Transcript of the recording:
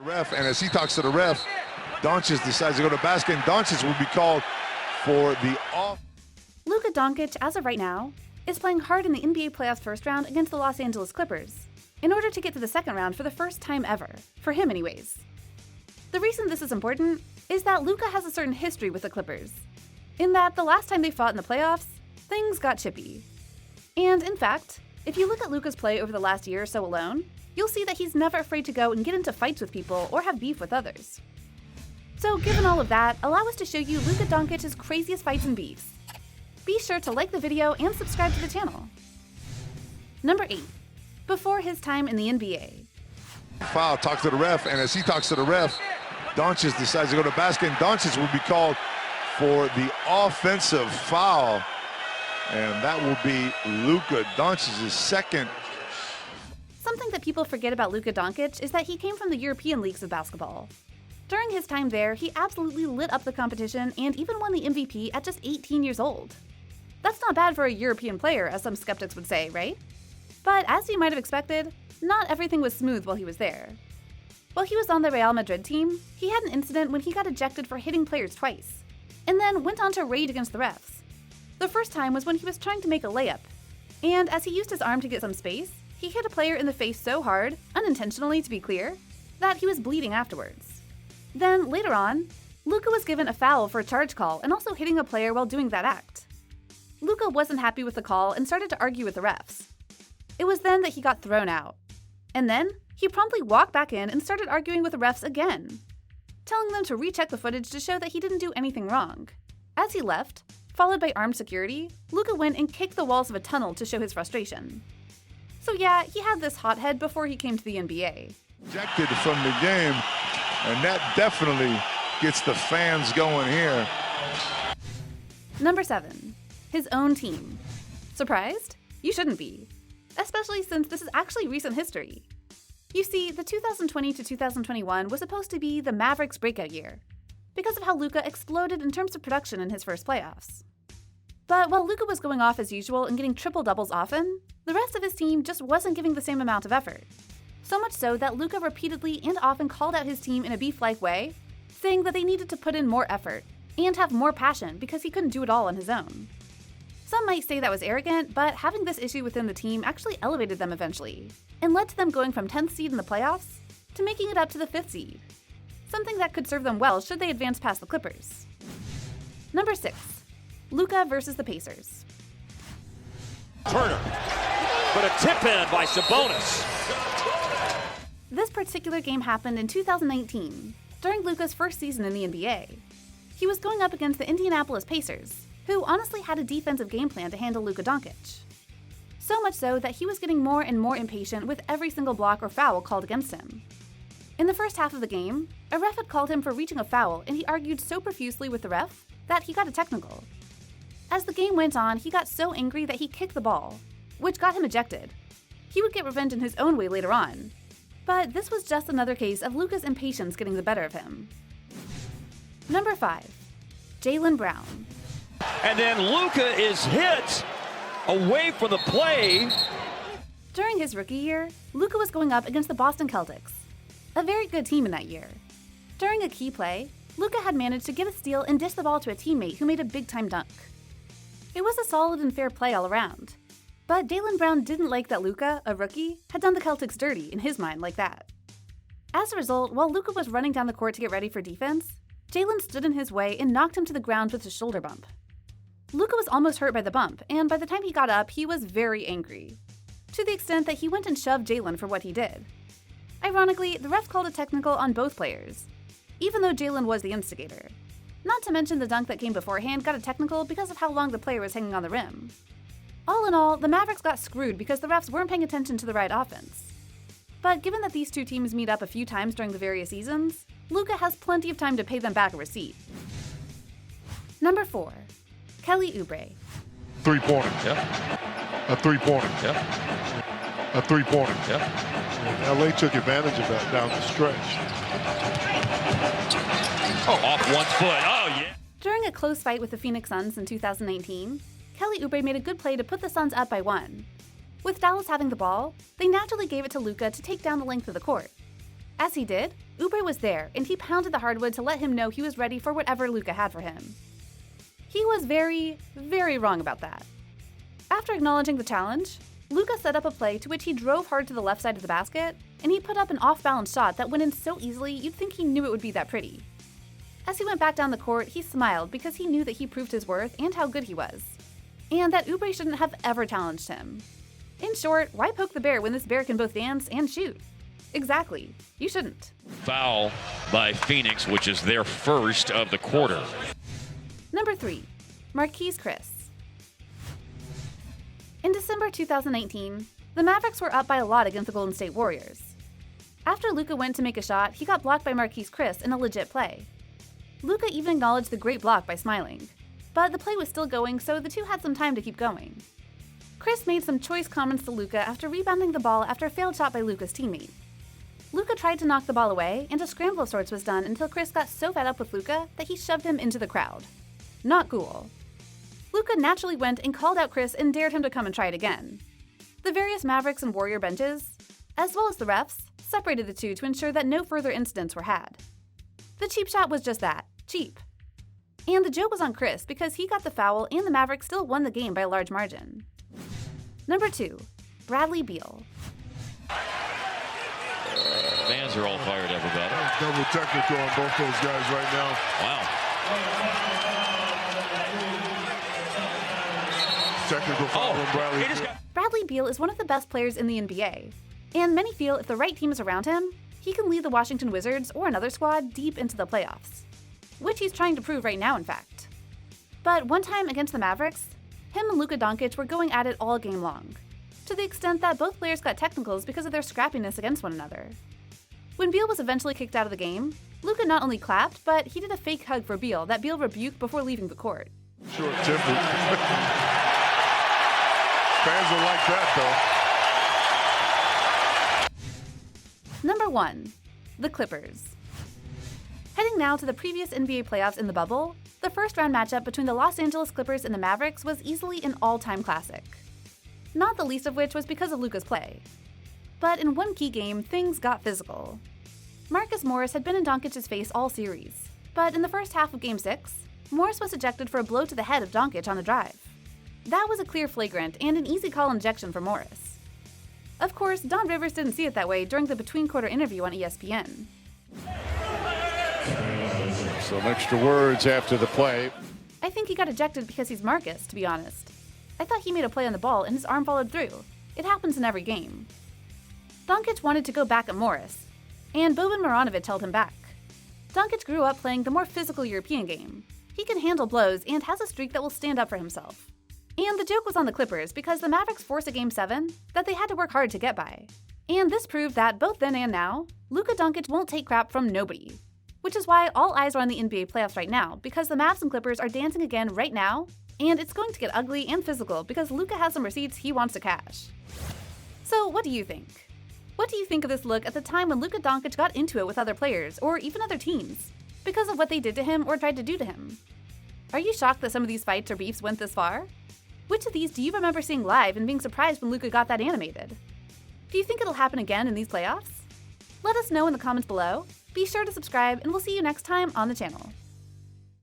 Ref, and as he talks to the ref, Doncic decides to go to basket, and Doncic will be called for the off. Luka Doncic, as of right now, is playing hard in the NBA playoffs first round against the Los Angeles Clippers, in order to get to the second round for the first time ever, for him anyways. The reason this is important is that Luka has a certain history with the Clippers, in that the last time they fought in the playoffs, things got chippy. And in fact, if you look at Luka's play over the last year or so alone, you'll see that he's never afraid to go and get into fights with people or have beef with others. So given all of that, allow us to show you Luka Doncic's craziest fights and beefs. Be sure to like the video and subscribe to the channel. Number 8. Before his time in the NBA. Foul, talks to the ref, and as he talks to the ref, Doncic decides to go to basket, and Doncic will be called for the offensive foul. And that will be Luka Doncic's second. Something that people forget about Luka Doncic is that he came from the European leagues of basketball. During his time there, he absolutely lit up the competition and even won the MVP at just 18 years old. That's not bad for a European player, as some skeptics would say, right? But as you might have expected, not everything was smooth while he was there. While he was on the Real Madrid team, he had an incident when he got ejected for hitting players twice, and then went on to raid against the refs. The first time was when he was trying to make a layup, and as he used his arm to get some space, he hit a player in the face so hard, unintentionally to be clear, that he was bleeding afterwards. Then, later on, Luka was given a foul for a charge call and also hitting a player while doing that act. Luka wasn't happy with the call and started to argue with the refs. It was then that he got thrown out. And then, he promptly walked back in and started arguing with the refs again, telling them to recheck the footage to show that he didn't do anything wrong. As he left, followed by armed security, Luka went and kicked the walls of a tunnel to show his frustration. So yeah, he had this hothead before he came to the NBA. Ejected from the game, and that definitely gets the fans going here. Number 7. His own team. Surprised? You shouldn't be. Especially since this is actually recent history. You see, the 2020 to 2021 was supposed to be the Mavericks' breakout year, because of how Luka exploded in terms of production in his first playoffs. But while Luka was going off as usual and getting triple-doubles often, the rest of his team just wasn't giving the same amount of effort. So much so that Luka repeatedly and often called out his team in a beef-like way, saying that they needed to put in more effort and have more passion because he couldn't do it all on his own. Some might say that was arrogant, but having this issue within the team actually elevated them eventually, and led to them going from 10th seed in the playoffs to making it up to the 5th seed. Something that could serve them well should they advance past the Clippers. Number 6. Luka versus the Pacers. Turner, but a tip-in by Sabonis. This particular game happened in 2019, during Luka's first season in the NBA. He was going up against the Indianapolis Pacers, who honestly had a defensive game plan to handle Luka Doncic. So much so that he was getting more and more impatient with every single block or foul called against him. In the first half of the game, a ref had called him for reaching a foul, and he argued so profusely with the ref that he got a technical. As the game went on, he got so angry that he kicked the ball, which got him ejected. He would get revenge in his own way later on. But this was just another case of Luka's impatience getting the better of him. Number 5. Jaylen Brown. And then Luka is hit away from the play. During his rookie year, Luka was going up against the Boston Celtics, a very good team in that year. During a key play, Luka had managed to get a steal and dish the ball to a teammate who made a big-time dunk. It was a solid and fair play all around. But Jaylen Brown didn't like that Luka, a rookie, had done the Celtics dirty in his mind like that. As a result, while Luka was running down the court to get ready for defense, Jaylen stood in his way and knocked him to the ground with a shoulder bump. Luka was almost hurt by the bump, and by the time he got up, he was very angry, to the extent that he went and shoved Jaylen for what he did. Ironically, the ref called a technical on both players, even though Jaylen was the instigator. Not to mention the dunk that came beforehand got a technical because of how long the player was hanging on the rim. All in all, the Mavericks got screwed because the refs weren't paying attention to the right offense. But given that these two teams meet up a few times during the various seasons, Luka has plenty of time to pay them back a receipt. Number 4. Kelly Oubre. Three-pointer. Yeah. A three-pointer. Yeah. A three-pointer. Yeah. And LA took advantage of that down the stretch. Oh, off one foot. Oh, yeah. During a close fight with the Phoenix Suns in 2019, Kelly Oubre made a good play to put the Suns up by 1. With Dallas having the ball, they naturally gave it to Luka to take down the length of the court. As he did, Oubre was there, and he pounded the hardwood to let him know he was ready for whatever Luka had for him. He was very, very wrong about that. After acknowledging the challenge, Luka set up a play to which he drove hard to the left side of the basket, and he put up an off-balance shot that went in so easily you'd think he knew it would be that pretty. As he went back down the court, he smiled because he knew that he proved his worth and how good he was, and that Oubre shouldn't have ever challenged him. In short, why poke the bear when this bear can both dance and shoot? Exactly, you shouldn't. Foul by Phoenix, which is their first of the quarter. Number 3, Marquise Chris. In December 2019, the Mavericks were up by a lot against the Golden State Warriors. After Luka went to make a shot, he got blocked by Marquise Chris in a legit play. Luka even acknowledged the great block by smiling, but the play was still going, so the two had some time to keep going. Chris made some choice comments to Luka after rebounding the ball after a failed shot by Luka's teammate. Luka tried to knock the ball away, and a scramble of sorts was done until Chris got so fed up with Luka that he shoved him into the crowd. Not cool. Luka naturally went and called out Chris and dared him to come and try it again. The various Mavericks and Warrior benches, as well as the refs, separated the two to ensure that no further incidents were had. The cheap shot was just that, cheap. And the joke was on Chris because he got the foul and the Mavericks still won the game by a large margin. Number 2, Bradley Beal. Fans are all fired up about it. Double technical on both those guys right now. Wow. Technical foul on Bradley. Bradley Beal is one of the best players in the NBA, and many feel if the right team is around him, he can lead the Washington Wizards or another squad deep into the playoffs, which he's trying to prove right now, in fact. But one time against the Mavericks, him and Luka Doncic were going at it all game long, to the extent that both players got technicals because of their scrappiness against one another. When Beal was eventually kicked out of the game, Luka not only clapped, but he did a fake hug for Beal that Beal rebuked before leaving the court. Short-tempered. Fans will like that, though. Number 1, the Clippers. Heading now to the previous NBA playoffs in the bubble, the first round matchup between the Los Angeles Clippers and the Mavericks was easily an all-time classic. Not the least of which was because of Luka's play. But in one key game, things got physical. Marcus Morris had been in Doncic's face all series, but in the first half of Game 6, Morris was ejected for a blow to the head of Doncic on a drive. That was a clear flagrant and an easy call injection for Morris. Of course, Don Rivers didn't see it that way during the between-quarter interview on ESPN. Some extra words after the play. I think he got ejected because he's Marcus, to be honest. I thought he made a play on the ball and his arm followed through. It happens in every game. Doncic wanted to go back at Morris, and Boban Marjanovic held him back. Doncic grew up playing the more physical European game. He can handle blows and has a streak that will stand up for himself. And the joke was on the Clippers because the Mavericks forced a Game 7 that they had to work hard to get by. And this proved that both then and now, Luka Doncic won't take crap from nobody. Which is why all eyes are on the NBA playoffs right now, because the Mavs and Clippers are dancing again right now, and it's going to get ugly and physical because Luka has some receipts he wants to cash. So what do you think? What do you think of this look at the time when Luka Doncic got into it with other players, or even other teams, because of what they did to him or tried to do to him? Are you shocked that some of these fights or beefs went this far? Which of these do you remember seeing live and being surprised when Luka got that animated? Do you think it'll happen again in these playoffs? Let us know in the comments below. Be sure to subscribe, and we'll see you next time on the channel.